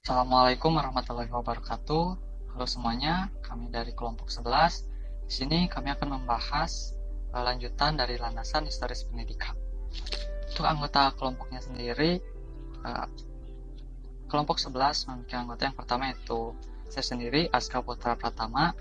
Assalamualaikum warahmatullahi wabarakatuh. Halo semuanya, kami dari kelompok 11. Di sini kami akan membahas lanjutan dari landasan historis pendidikan. Untuk anggota kelompoknya sendiri, kelompok 11 memiliki anggota yang pertama yaitu saya sendiri, Aska Putra Pratama,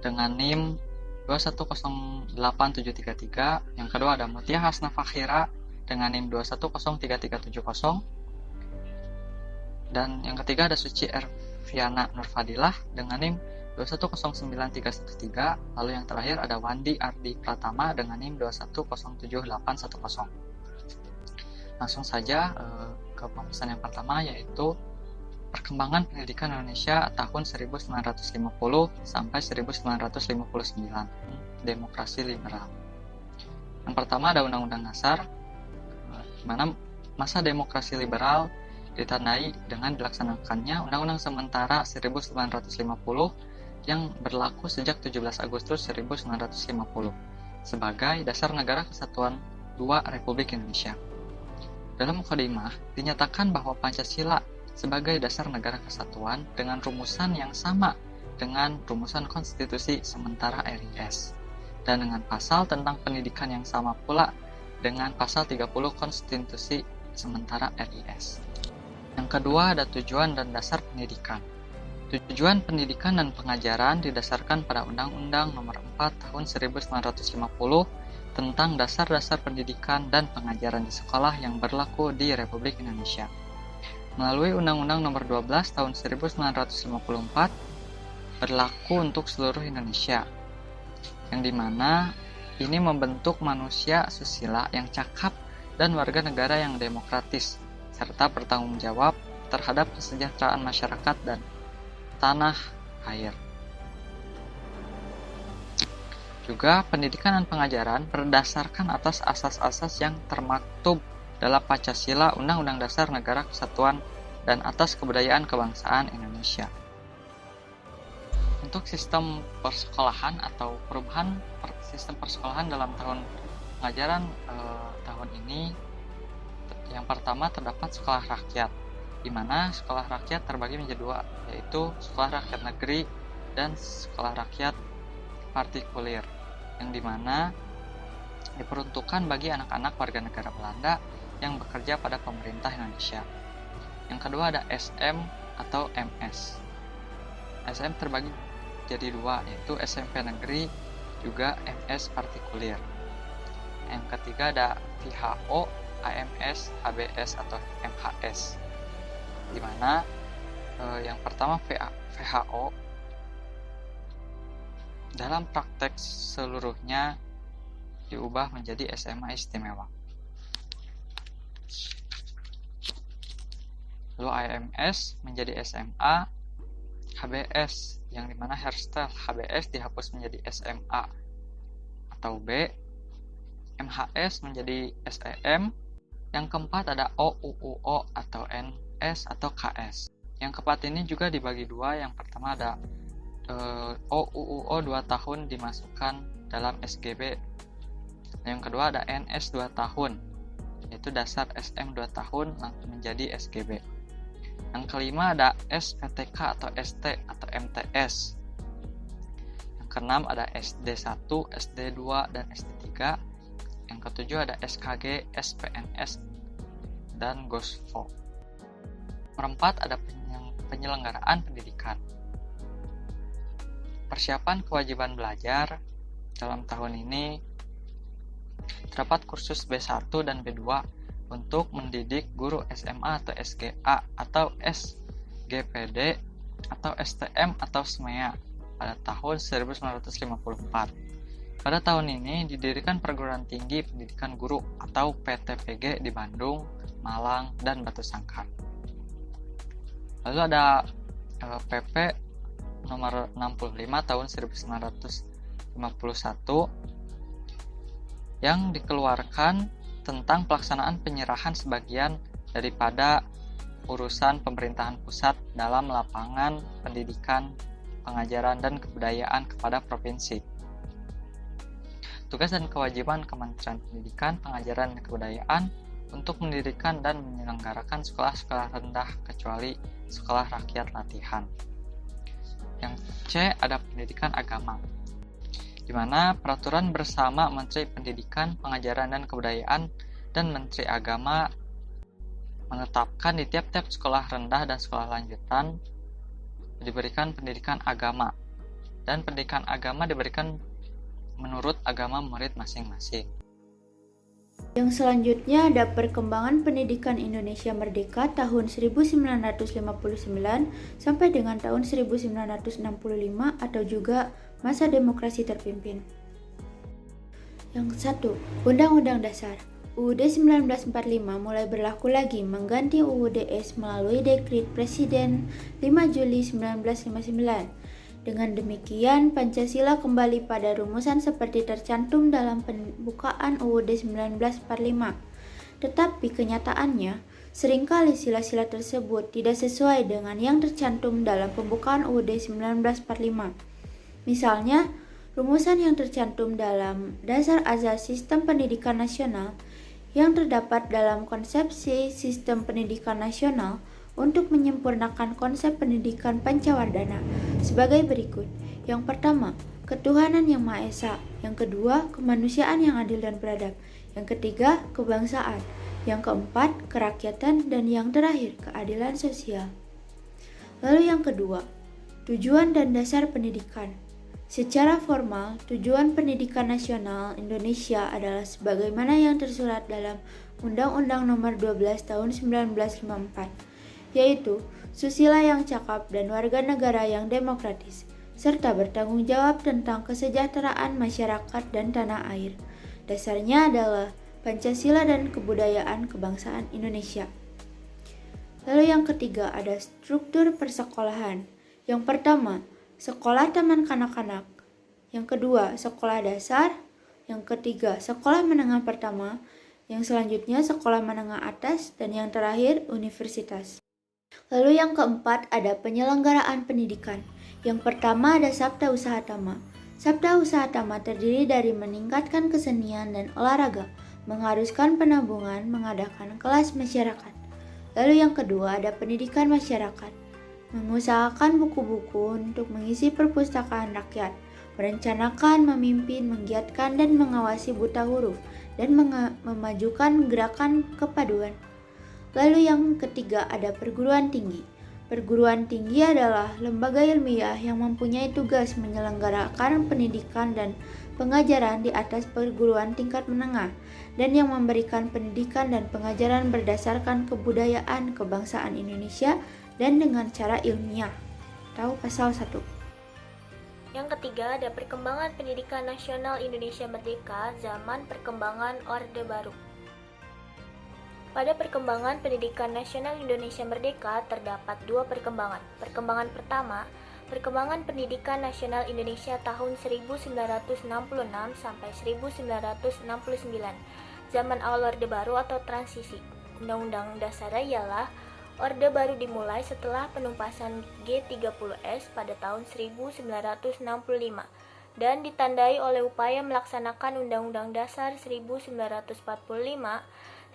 dengan NIM 2108733. Yang kedua ada Mutia Hasna Fakhira dengan NIM 2103370. Dan yang ketiga ada Suci Erviana Nurfadilah dengan NIM 2109313. Lalu yang terakhir ada Wandi Ardi Pratama dengan NIM 2107810. Langsung saja ke pembahasan yang pertama, yaitu perkembangan pendidikan Indonesia tahun 1950 sampai 1959, demokrasi liberal. Yang pertama ada Undang-Undang Dasar, di mana masa demokrasi liberal ditandai dengan dilaksanakannya Undang-Undang Sementara 1950 yang berlaku sejak 17 Agustus 1950 sebagai dasar negara kesatuan II Republik Indonesia. Dalam mukadimah dinyatakan bahwa Pancasila sebagai dasar negara kesatuan dengan rumusan yang sama dengan rumusan konstitusi sementara RIS dan dengan pasal tentang pendidikan yang sama pula dengan pasal 30 konstitusi sementara RIS. Yang kedua ada tujuan dan dasar pendidikan. Tujuan pendidikan dan pengajaran didasarkan pada Undang-Undang Nomor 4 Tahun 1950 tentang dasar-dasar pendidikan dan pengajaran di sekolah yang berlaku di Republik Indonesia. Melalui Undang-Undang Nomor 12 Tahun 1954 berlaku untuk seluruh Indonesia, yang dimana ini membentuk manusia susila yang cakap dan warga negara yang demokratis, serta bertanggung jawab terhadap kesejahteraan masyarakat dan tanah air. Juga pendidikan dan pengajaran berdasarkan atas asas-asas yang termaktub dalam Pancasila, Undang-Undang Dasar Negara Kesatuan, dan atas kebudayaan kebangsaan Indonesia. Untuk sistem persekolahan atau perubahan sistem persekolahan dalam tahun pengajaran tahun ini, yang pertama terdapat sekolah rakyat, di mana sekolah rakyat terbagi menjadi dua, yaitu sekolah rakyat negeri dan sekolah rakyat partikulir, yang dimana diperuntukkan bagi anak-anak warga negara Belanda yang bekerja pada pemerintah Indonesia. Yang kedua ada SM atau MS. SM terbagi jadi dua, yaitu SMP negeri juga MS partikulir. Yang ketiga ada VHO, AMS, ABS atau MHS, di mana yang pertama VHO dalam praktek seluruhnya diubah menjadi SMA istimewa. Lalu AMS menjadi SMA, HBS yang dimana hairstyle HBS dihapus menjadi SMA atau B, MHS menjadi SEM. Yang keempat ada OUUO atau NS atau KS. Yang keempat ini juga dibagi dua. Yang pertama ada OUUO 2 tahun dimasukkan dalam SGB. Yang kedua ada NS 2 tahun, yaitu dasar SM 2 tahun langsung menjadi SGB. Yang kelima ada SPTK atau ST atau MTS. Yang keenam ada SD1, SD2, dan SD3. Yang ketujuh ada SKG, SPNS, dan GOSFO. Nomor 4 ada penyelenggaraan pendidikan. Persiapan kewajiban belajar dalam tahun ini terdapat kursus B1 dan B2 untuk mendidik guru SMA atau SGA atau SGPD atau STM atau SMEA pada tahun 1954. Pada tahun ini didirikan Perguruan Tinggi Pendidikan Guru atau PTPG di Bandung, Malang, dan Batu Sangkar. Lalu ada PP nomor 65 tahun 1951 yang dikeluarkan tentang pelaksanaan penyerahan sebagian daripada urusan pemerintahan pusat dalam lapangan pendidikan, pengajaran, dan kebudayaan kepada provinsi. Tugas dan kewajiban Kementerian Pendidikan, Pengajaran, dan Kebudayaan untuk mendirikan dan menyelenggarakan sekolah-sekolah rendah kecuali sekolah rakyat latihan. Yang C, ada pendidikan agama, di mana peraturan bersama Menteri Pendidikan, Pengajaran dan Kebudayaan dan Menteri Agama menetapkan di tiap-tiap sekolah rendah dan sekolah lanjutan diberikan pendidikan agama, dan pendidikan agama diberikan menurut agama murid masing-masing. Yang selanjutnya ada perkembangan pendidikan Indonesia Merdeka tahun 1959 sampai dengan tahun 1965 atau juga masa demokrasi terpimpin. Yang 1. Undang-Undang Dasar. UUD 1945 mulai berlaku lagi mengganti UUD-S melalui Dekret Presiden 5 Juli 1959. Dengan demikian, Pancasila kembali pada rumusan seperti tercantum dalam pembukaan UUD 1945. Tetapi kenyataannya, seringkali sila-sila tersebut tidak sesuai dengan yang tercantum dalam pembukaan UUD 1945. Misalnya, rumusan yang tercantum dalam Dasar Azas Sistem Pendidikan Nasional yang terdapat dalam konsepsi Sistem Pendidikan Nasional untuk menyempurnakan konsep pendidikan Pancawardana sebagai berikut. Yang pertama, ketuhanan yang Maha Esa. Yang kedua, kemanusiaan yang adil dan beradab. Yang ketiga, kebangsaan. Yang keempat, kerakyatan. Dan yang terakhir, keadilan sosial. Lalu yang kedua, tujuan dan dasar pendidikan. Secara formal, tujuan pendidikan nasional Indonesia adalah sebagaimana yang tersurat dalam Undang-Undang Nomor 12 Tahun 1954. Yaitu susila yang cakap dan warga negara yang demokratis, serta bertanggung jawab tentang kesejahteraan masyarakat dan tanah air. Dasarnya adalah Pancasila dan kebudayaan kebangsaan Indonesia. Lalu yang ketiga ada struktur persekolahan. Yang pertama, sekolah taman kanak-kanak. Yang kedua, sekolah dasar. Yang ketiga, sekolah menengah pertama. Yang selanjutnya, sekolah menengah atas. Dan yang terakhir, universitas. Lalu yang keempat ada penyelenggaraan pendidikan. Yang pertama ada Sabda Usaha Tama. Sabda Usaha Tama terdiri dari meningkatkan kesenian dan olahraga, mengharuskan penabungan, mengadakan kelas masyarakat. Lalu yang kedua ada pendidikan masyarakat. Mengusahakan buku-buku untuk mengisi perpustakaan rakyat, merencanakan, memimpin, menggiatkan, dan mengawasi buta huruf, dan memajukan gerakan kepaduan. Lalu yang ketiga ada perguruan tinggi. Perguruan tinggi adalah lembaga ilmiah yang mempunyai tugas menyelenggarakan pendidikan dan pengajaran di atas perguruan tingkat menengah dan yang memberikan pendidikan dan pengajaran berdasarkan kebudayaan kebangsaan Indonesia dan dengan cara ilmiah. Tahu pasal 1. Yang ketiga ada perkembangan pendidikan nasional Indonesia Merdeka zaman perkembangan Orde Baru. Pada perkembangan pendidikan nasional Indonesia Merdeka terdapat dua perkembangan. Perkembangan pertama, perkembangan pendidikan nasional Indonesia tahun 1966 sampai 1969, zaman awal Orde Baru atau transisi. Undang-Undang Dasarnya ialah Orde Baru dimulai setelah penumpasan G30S pada tahun 1965 dan ditandai oleh upaya melaksanakan Undang-Undang Dasar 1945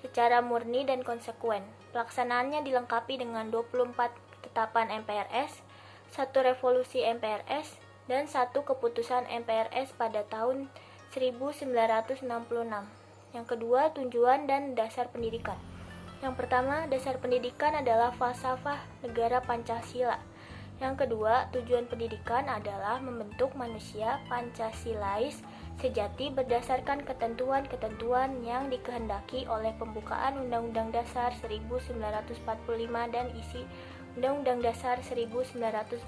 secara murni dan konsekuen. Pelaksanaannya dilengkapi dengan 24 ketetapan MPRS, 1 revolusi MPRS, dan 1 keputusan MPRS pada tahun 1966. Yang kedua, tujuan dan dasar pendidikan. Yang pertama, dasar pendidikan adalah falsafah negara Pancasila. Yang kedua, tujuan pendidikan adalah membentuk manusia Pancasilais sejati berdasarkan ketentuan-ketentuan yang dikehendaki oleh pembukaan Undang-Undang Dasar 1945 dan isi Undang-Undang Dasar 1945.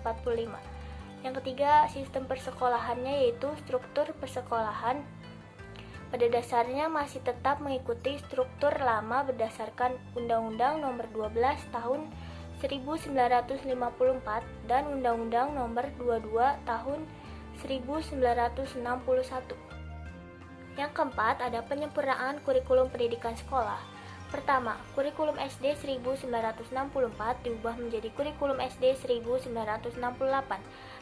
Yang ketiga, sistem persekolahannya yaitu struktur persekolahan. Pada dasarnya masih tetap mengikuti struktur lama berdasarkan Undang-Undang Nomor 12 Tahun 1954 dan Undang-Undang Nomor 22 Tahun 1961. Yang keempat, ada penyempurnaan kurikulum pendidikan sekolah. Pertama, kurikulum SD 1964 diubah menjadi kurikulum SD 1968.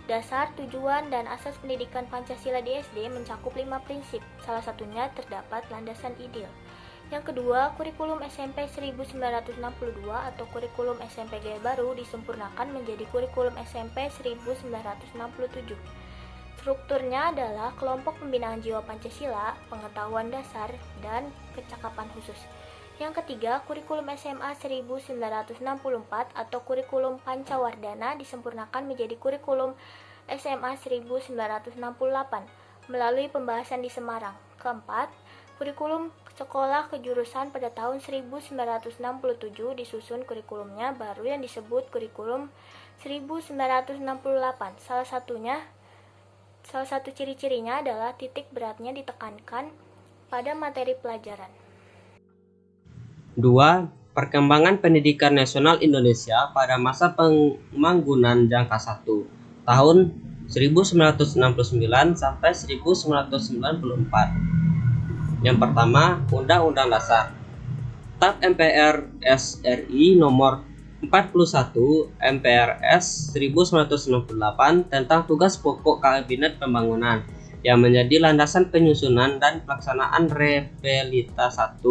Dasar, tujuan, dan asas pendidikan Pancasila di SD mencakup 5 prinsip. Salah satunya terdapat landasan ideal. Yang kedua, kurikulum SMP 1962 atau kurikulum SMP Gaya Baru disempurnakan menjadi kurikulum SMP 1967. Strukturnya adalah kelompok pembinaan jiwa Pancasila, pengetahuan dasar, dan kecakapan khusus. Yang ketiga, kurikulum SMA 1964 atau kurikulum Pancawardhana disempurnakan menjadi kurikulum SMA 1968 melalui pembahasan di Semarang. Keempat, kurikulum sekolah kejurusan pada tahun 1967 disusun kurikulumnya baru yang disebut kurikulum 1968. Salah satu ciri-cirinya adalah titik beratnya ditekankan pada materi pelajaran. 2. Perkembangan pendidikan nasional Indonesia pada masa pemanggunan jangka 1 tahun 1969 sampai 1994. Yang pertama, Undang-Undang Dasar. TAP MPR SRI nomor 41 MPRS 1998 tentang tugas pokok Kabinet Pembangunan yang menjadi landasan penyusunan dan pelaksanaan Repelita 1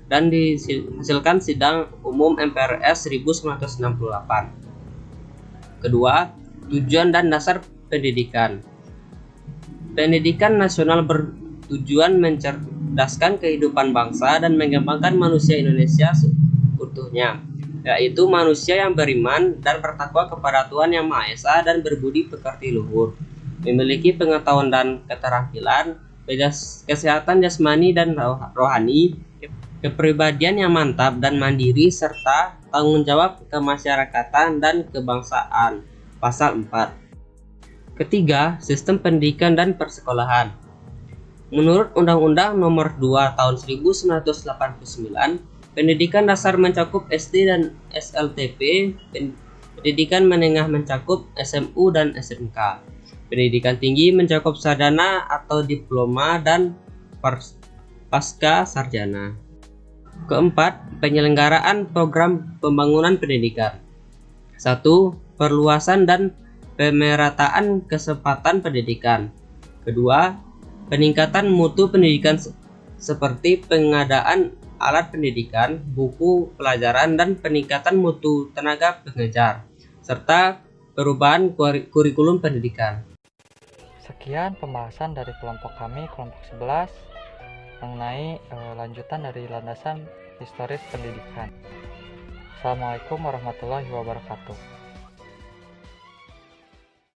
dan dihasilkan Sidang Umum MPRS 1968. Kedua, tujuan dan dasar pendidikan. Pendidikan nasional bertujuan mencerdaskan kehidupan bangsa dan mengembangkan manusia Indonesia seutuhnya, yaitu manusia yang beriman dan bertakwa kepada Tuhan Yang Maha Esa dan berbudi pekerti luhur, memiliki pengetahuan dan keterampilan, kesehatan jasmani dan rohani, kepribadian yang mantap dan mandiri, serta tanggung jawab kemasyarakatan dan kebangsaan. Pasal 4. Ketiga, sistem pendidikan dan persekolahan. Menurut Undang-Undang Nomor 2 Tahun 1989, pendidikan dasar mencakup SD dan SLTP, pendidikan menengah mencakup SMU dan SMK, pendidikan tinggi mencakup sarjana atau diploma dan pasca sarjana. Keempat, penyelenggaraan program pembangunan pendidikan. 1. Perluasan dan pemerataan kesempatan pendidikan. Kedua, peningkatan mutu pendidikan seperti pengadaan alat pendidikan, buku pelajaran, dan peningkatan mutu tenaga pengajar, serta perubahan kurikulum pendidikan. Sekian pembahasan dari kelompok kami, kelompok 11, mengenai lanjutan dari landasan historis pendidikan. Assalamualaikum warahmatullahi wabarakatuh.